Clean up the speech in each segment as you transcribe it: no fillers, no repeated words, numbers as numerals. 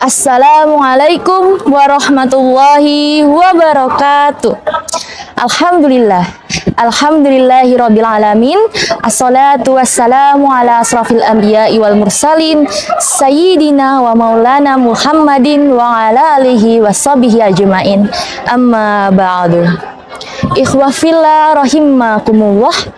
Assalamualaikum warahmatullahi wabarakatuh. Alhamdulillahirabbil alamin. Assalatu wassalamu ala asrafil anbiya'i wal mursalin sayyidina wa maulana Muhammadin wa ala alihi washabihi ajmain. Amma ba'du. Ikhwah fillah rahimakumullah.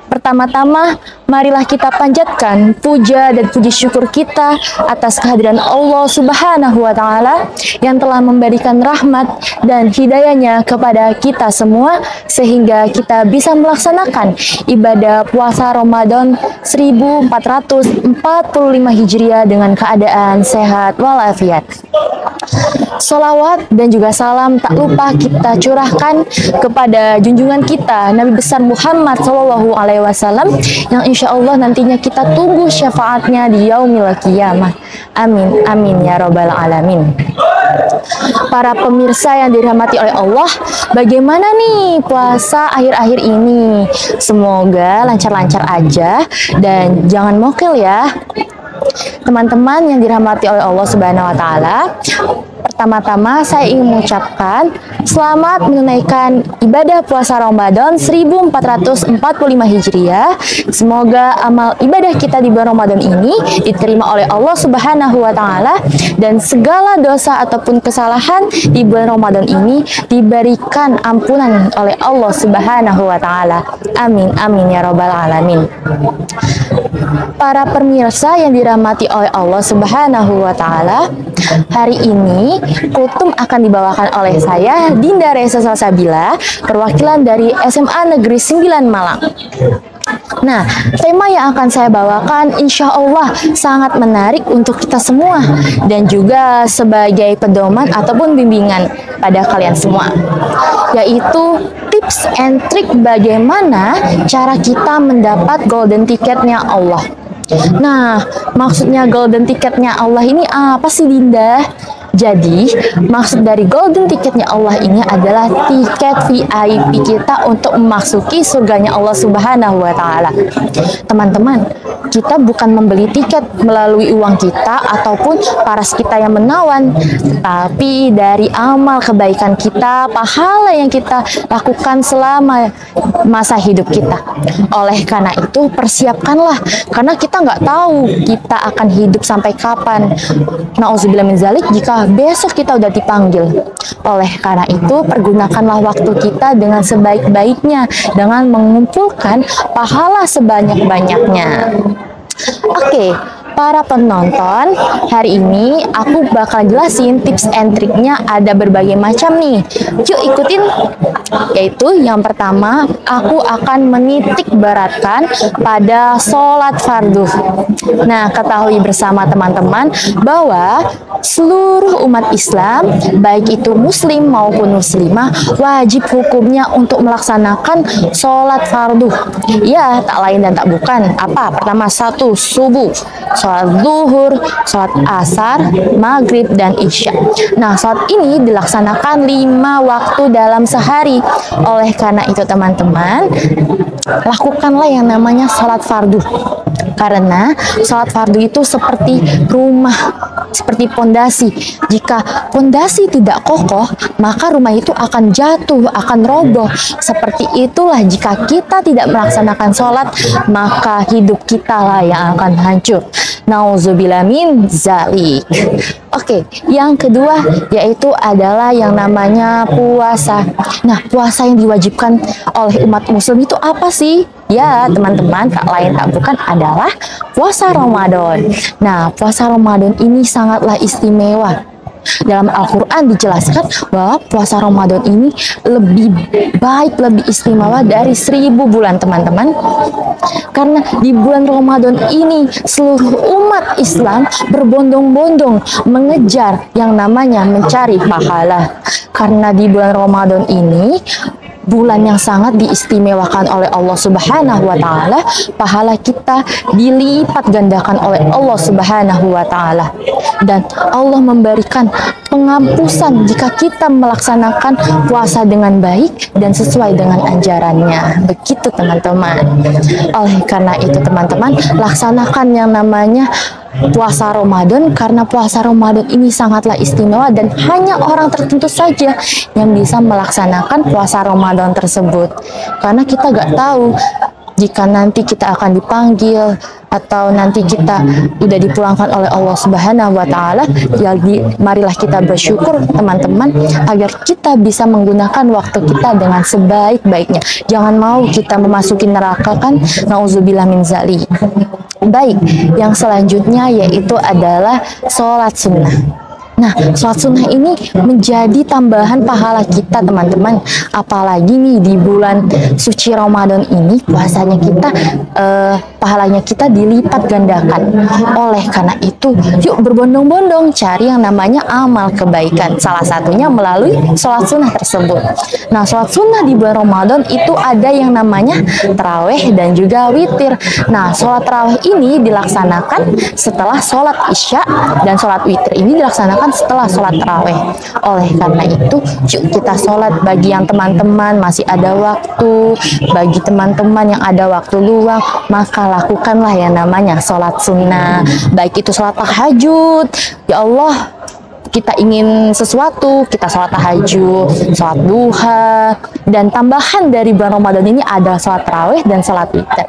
Pertama-tama, marilah kita panjatkan puja dan puji syukur kita atas kehadiran Allah Subhanahu wa Ta'ala yang telah memberikan rahmat dan hidayahnya kepada kita semua sehingga kita bisa melaksanakan ibadah puasa Ramadan 1445 Hijriah dengan keadaan sehat walafiat. Sholawat dan juga salam tak lupa kita curahkan kepada junjungan kita Nabi besar Muhammad SAW yang insya Allah nantinya kita tunggu syafaatnya di yaumil qiyamah. Amin, amin ya robbal alamin. Para pemirsa yang dirahmati oleh Allah, bagaimana nih puasa akhir-akhir ini? Semoga lancar-lancar aja dan jangan mokel ya. Teman-teman yang dirahmati oleh Allah Subhanahu wa Ta'ala, pertama-tama saya ingin mengucapkan selamat menunaikan ibadah puasa Ramadan 1445 Hijriah. Semoga amal ibadah kita di bulan Ramadan ini diterima oleh Allah Subhanahu wa Ta'ala dan segala dosa ataupun kesalahan di bulan Ramadan ini diberikan ampunan oleh Allah Subhanahu wa Ta'ala. Amin, amin ya robbal alamin. Para pemirsa yang dirahmati oleh Allah Subhanahu wa Ta'ala, hari ini kultum akan dibawakan oleh saya Dinda Reza Salsabila, perwakilan dari SMA Negeri 9 Malang. Nah, tema yang akan saya bawakan insya Allah sangat menarik untuk kita semua dan juga sebagai pedoman ataupun bimbingan pada kalian semua, yaitu tips and trik bagaimana cara kita mendapat golden ticketnya Allah. Nah, maksudnya golden ticketnya Allah ini apa sih Dinda? Jadi, maksud dari golden ticketnya Allah ini adalah tiket VIP kita untuk memasuki surganya Allah Subhanahu wa Ta'ala. Teman-teman, kita bukan membeli tiket melalui uang kita ataupun paras kita yang menawan, tapi dari amal kebaikan kita, pahala yang kita lakukan selama masa hidup kita. Oleh karena itu, persiapkanlah, karena kita nggak tahu kita akan hidup sampai kapan. Nauzubillah min zalik, jika besok kita udah dipanggil. Oleh karena itu, pergunakanlah waktu kita dengan sebaik-baiknya dengan mengumpulkan pahala sebanyak-banyaknya. Oke, para penonton, hari ini aku bakal jelasin tips and triknya ada berbagai macam nih. Yuk ikutin. Yaitu yang pertama, aku akan menitik beratkan pada sholat fardu. Nah, ketahui bersama teman-teman bahwa seluruh umat Islam, baik itu muslim maupun muslimah, wajib hukumnya untuk melaksanakan sholat fardu. Ya, tak lain dan tak bukan. Apa? Pertama, satu, subuh, sholat zuhur, sholat asar, maghrib, dan isya. Nah, sholat ini dilaksanakan 5 waktu dalam sehari. Oleh karena itu teman-teman, lakukanlah yang namanya sholat fardu. Karena sholat fardu itu seperti rumah, seperti pondasi. Jika pondasi tidak kokoh, maka rumah itu akan jatuh, akan roboh. Seperti itulah jika kita tidak melaksanakan sholat, maka hidup kita lah yang akan hancur. Nauzubillah min zalik. Oke, yang kedua yaitu adalah yang namanya puasa. Nah, puasa yang diwajibkan oleh umat muslim itu apa sih? Ya, teman-teman, tak lain tak bukan adalah puasa Ramadan. Nah, puasa Ramadan ini sangatlah istimewa. Dalam Al-Quran dijelaskan bahwa puasa Ramadan ini lebih baik, lebih istimewa dari 1000 bulan teman-teman. Karena di bulan Ramadan ini seluruh umat Islam berbondong-bondong mengejar yang namanya mencari pahala. Karena di bulan Ramadan ini bulan yang sangat diistimewakan oleh Allah Subhanahu wa Ta'ala, pahala kita dilipat gandakan oleh Allah Subhanahu wa Ta'ala, dan Allah memberikan penghapusan jika kita melaksanakan puasa dengan baik dan sesuai dengan ajarannya. Begitu teman-teman. Oleh karena itu teman-teman, laksanakan yang namanya puasa Ramadan karena puasa Ramadan ini sangatlah istimewa dan hanya orang tertentu saja yang bisa melaksanakan puasa Ramadan tersebut. Karena kita gak tahu jika nanti kita akan dipanggil atau nanti kita udah dipulangkan oleh Allah Subhanahu wa Ta'ala. Jadi marilah kita bersyukur teman-teman agar kita bisa menggunakan waktu kita dengan sebaik-baiknya. Jangan mau kita memasuki neraka kan, nauzubillah min zalik. Baik, yang selanjutnya yaitu adalah sholat sunnah. Nah, sholat sunnah ini menjadi tambahan pahala kita teman-teman. Apalagi nih di bulan suci Ramadan ini puasanya kita, pahalanya kita dilipat gandakan. Oleh karena itu, yuk berbondong-bondong cari yang namanya amal kebaikan. Salah satunya melalui sholat sunnah tersebut. Nah, sholat sunnah di bulan Ramadan itu ada yang namanya taraweh dan juga witir. Nah, sholat taraweh ini dilaksanakan setelah sholat isya dan sholat witir ini dilaksanakan setelah sholat taraweh. Oleh karena itu, yuk kita sholat. Bagi yang teman-teman masih ada waktu, bagi teman-teman yang ada waktu luang, maka lakukanlah yang namanya sholat sunnah. Baik itu sholat tahajud, ya Allah, kita ingin sesuatu, kita sholat tahajud, sholat duha, dan tambahan dari bulan Ramadan ini ada sholat tarawih dan sholat witir.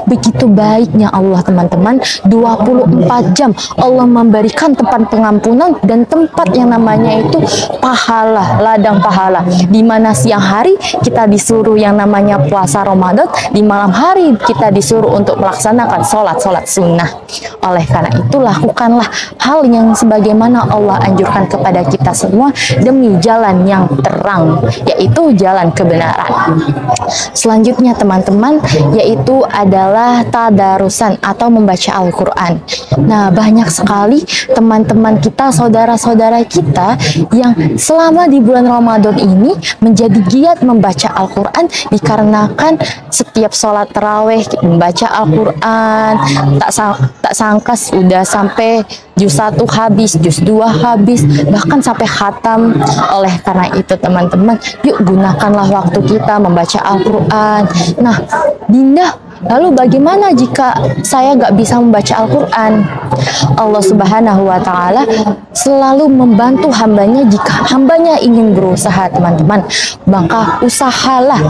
Begitu baiknya Allah teman-teman, 24 jam Allah memberikan tempat pengampunan dan tempat yang namanya itu pahala, ladang pahala. Di mana siang hari kita disuruh yang namanya puasa Ramadan, di malam hari kita disuruh untuk melaksanakan sholat sunnah. Oleh karena itu lakukanlah hal yang sebagaimana Allah anjurkan kepada kita semua demi jalan yang terang, yaitu jalan kebenaran. Selanjutnya teman-teman, yaitu adalah tadarusan atau membaca Al-Quran. Nah, banyak sekali teman-teman kita, saudara-saudara kita yang selama di bulan Ramadan ini menjadi giat membaca Al-Quran dikarenakan setiap sholat taraweh membaca Al-Quran. Tak sangka sudah sampai juz 1 habis, juz 2 habis, bahkan sampai khatam. Oleh karena itu teman-teman, yuk gunakanlah waktu kita membaca Al-Quran. Nah, Dinda, lalu bagaimana jika saya nggak bisa membaca Al-Quran? Allah Subhanahu wa Ta'ala selalu membantu hambanya jika hambanya ingin berusaha teman-teman. Maka usahalah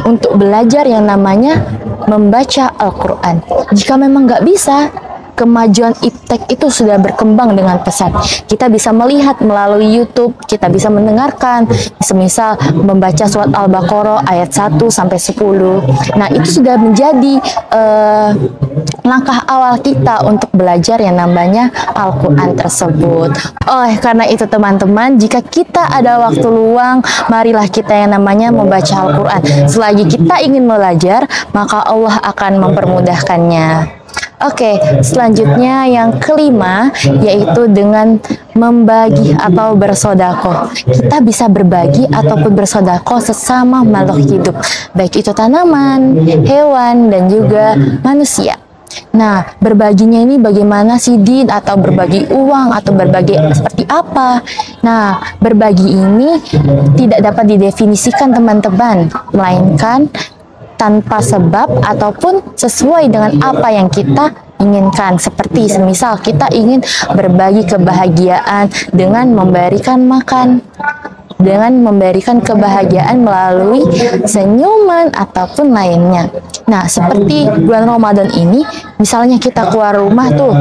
untuk belajar yang namanya membaca Al-Quran. Jika memang nggak bisa, kemajuan iptek itu sudah berkembang dengan pesat. Kita bisa melihat melalui YouTube, kita bisa mendengarkan, semisal membaca surat Al-Baqarah ayat 1 sampai 10. Nah, itu sudah menjadi langkah awal kita untuk belajar yang namanya Al-Quran tersebut. Oleh karena itu teman-teman, jika kita ada waktu luang, marilah kita yang namanya membaca Al-Quran. Selagi kita ingin belajar, maka Allah akan mempermudahkannya. Oke, selanjutnya yang kelima yaitu dengan membagi atau bersodakoh. Kita bisa berbagi ataupun bersodakoh sesama makhluk hidup, baik itu tanaman, hewan, dan juga manusia. Nah, berbaginya ini bagaimana sih, Din? Atau berbagi uang atau berbagi seperti apa? Nah, berbagi ini tidak dapat didefinisikan teman-teman, melainkan tanpa sebab ataupun sesuai dengan apa yang kita inginkan. Seperti semisal kita ingin berbagi kebahagiaan dengan memberikan makan, dengan memberikan kebahagiaan melalui senyuman ataupun lainnya. Nah, seperti bulan Ramadan ini, misalnya kita keluar rumah tuh,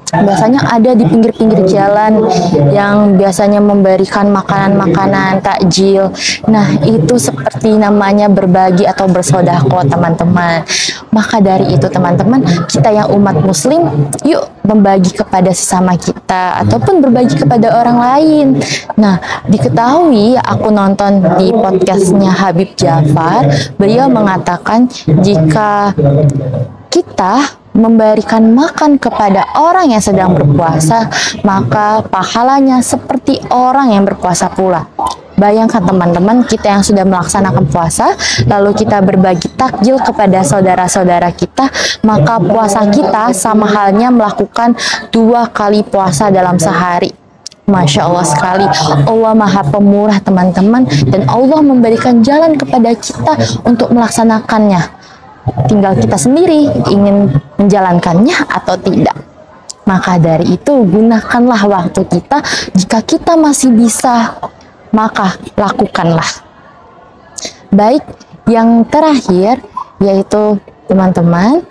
biasanya ada di pinggir-pinggir jalan yang biasanya memberikan makanan-makanan takjil. Nah, itu seperti namanya berbagi atau bersedekah teman-teman. Maka dari itu teman-teman, kita yang umat muslim, yuk membagi kepada sesama kita ataupun berbagi kepada orang lain. Nah, diketahui aku nonton di podcastnya Habib Jafar, beliau mengatakan jika kita memberikan makan kepada orang yang sedang berpuasa, maka pahalanya seperti orang yang berpuasa pula. Bayangkan teman-teman, kita yang sudah melaksanakan puasa, lalu kita berbagi takjil kepada saudara-saudara kita, maka puasa kita sama halnya melakukan 2 kali puasa dalam sehari. Masya Allah sekali, Allah Maha Pemurah teman-teman, dan Allah memberikan jalan kepada kita untuk melaksanakannya. Tinggal kita sendiri ingin menjalankannya atau tidak. Maka dari itu gunakanlah waktu kita, jika kita masih bisa, maka lakukanlah. Baik, yang terakhir yaitu teman-teman,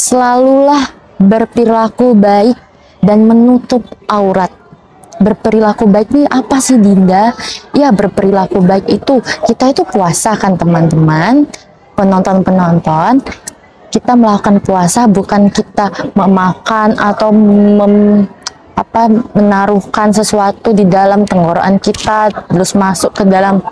selalulah berperilaku baik dan menutup aurat. Berperilaku baik ini apa sih, Dinda? Ya, berperilaku baik itu, kita itu puasa kan teman-teman, penonton-penonton. Kita melakukan puasa bukan kita memakan atau menaruhkan sesuatu di dalam tenggorokan kita terus masuk ke dalam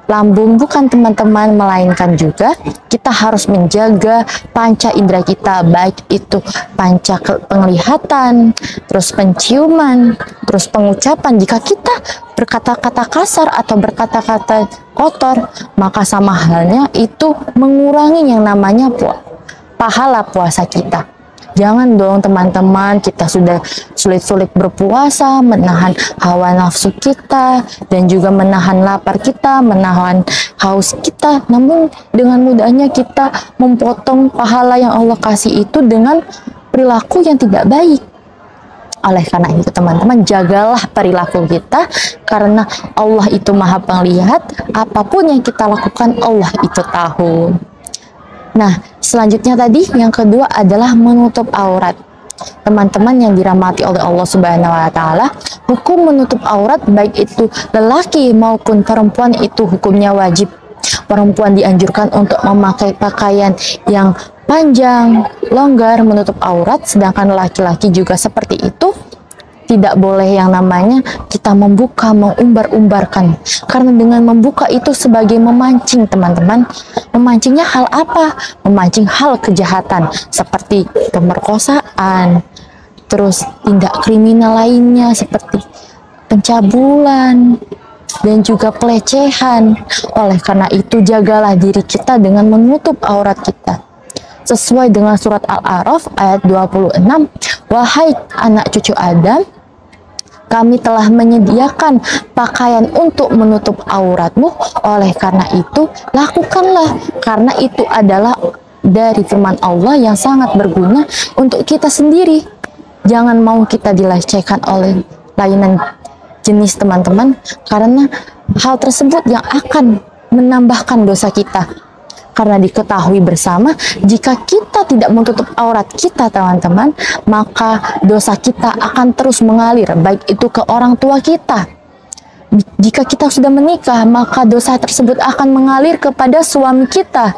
lambung, bukan teman-teman, melainkan juga kita harus menjaga panca indera kita, baik itu panca penglihatan, terus penciuman, terus pengucapan. Jika kita berkata-kata kasar atau berkata-kata kotor, maka sama halnya itu mengurangi yang namanya pahala puasa kita. Jangan dong teman-teman, kita sudah sulit-sulit berpuasa, menahan hawa nafsu kita, dan juga menahan lapar kita, menahan haus kita. Namun dengan mudahnya kita memotong pahala yang Allah kasih itu dengan perilaku yang tidak baik. Oleh karena itu teman-teman, jagalah perilaku kita, karena Allah itu maha penglihat, apapun yang kita lakukan Allah itu tahu. Nah, selanjutnya tadi yang kedua adalah menutup aurat. Teman-teman yang dirahmati oleh Allah Subhanahu wa taala, hukum menutup aurat baik itu lelaki maupun perempuan itu hukumnya wajib. Perempuan dianjurkan untuk memakai pakaian yang panjang, longgar, menutup aurat, sedangkan laki-laki juga seperti itu. Tidak boleh yang namanya kita membuka, mengumbar-umbarkan. Karena dengan membuka itu sebagai memancing teman-teman. Memancingnya hal apa? Memancing hal kejahatan seperti pemerkosaan, terus tindak kriminal lainnya seperti pencabulan, dan juga pelecehan. Oleh karena itu jagalah diri kita dengan menutup aurat kita. Sesuai dengan surat Al-A'raf ayat 26, wahai anak cucu Adam, kami telah menyediakan pakaian untuk menutup auratmu, oleh karena itu lakukanlah, karena itu adalah dari firman Allah yang sangat berguna untuk kita sendiri. Jangan mau kita dilecehkan oleh lainan jenis teman-teman, karena hal tersebut yang akan menambahkan dosa kita. Karena diketahui bersama, jika kita tidak menutup aurat kita teman-teman, maka dosa kita akan terus mengalir, baik itu ke orang tua kita. Jika kita sudah menikah, maka dosa tersebut akan mengalir kepada suami kita.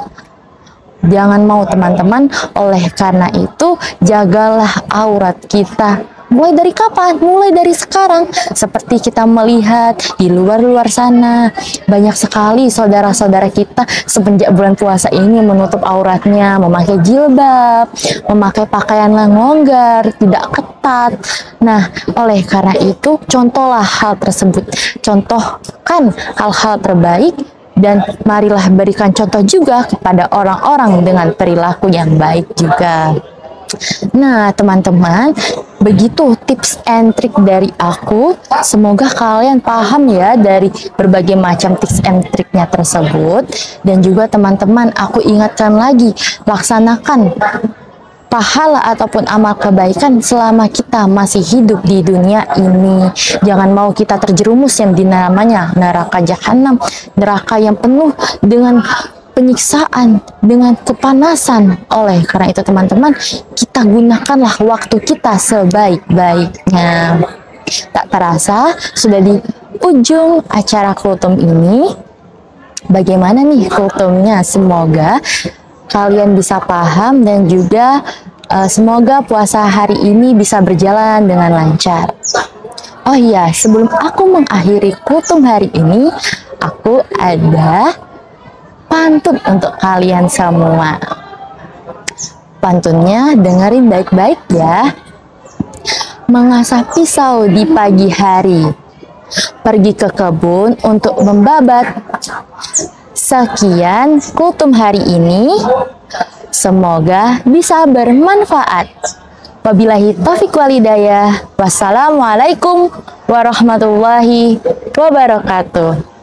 Jangan mau teman-teman, oleh karena itu jagalah aurat kita. Mulai dari kapan? Mulai dari sekarang. Seperti kita melihat di luar-luar sana, banyak sekali saudara-saudara kita semenjak bulan puasa ini menutup auratnya, memakai jilbab, memakai pakaian yang longgar, tidak ketat. Nah, oleh karena itu, contohlah hal tersebut. Contohkan hal-hal terbaik, dan marilah berikan contoh juga kepada orang-orang dengan perilaku yang baik juga. Nah teman-teman, begitu tips and trik dari aku. Semoga kalian paham ya dari berbagai macam tips and triknya tersebut. Dan juga teman-teman, aku ingatkan lagi, laksanakan pahala ataupun amal kebaikan selama kita masih hidup di dunia ini. Jangan mau kita terjerumus yang dinamanya neraka jahanam, neraka yang penuh dengan penyiksaan, dengan kepanasan. Oleh karena itu teman-teman, kita gunakanlah waktu kita sebaik-baiknya. Tak terasa sudah di ujung acara kultum ini. Bagaimana nih kultumnya? Semoga kalian bisa paham, dan juga semoga puasa hari ini bisa berjalan dengan lancar. Oh iya, sebelum aku mengakhiri kultum hari ini, aku ada pantun untuk kalian semua. Pantunnya dengerin baik-baik ya. Mengasah pisau di pagi hari, pergi ke kebun untuk membabat. Sekian kultum hari ini, semoga bisa bermanfaat. Wabillahi taufiq wal hidayah. Wassalamualaikum warahmatullahi wabarakatuh.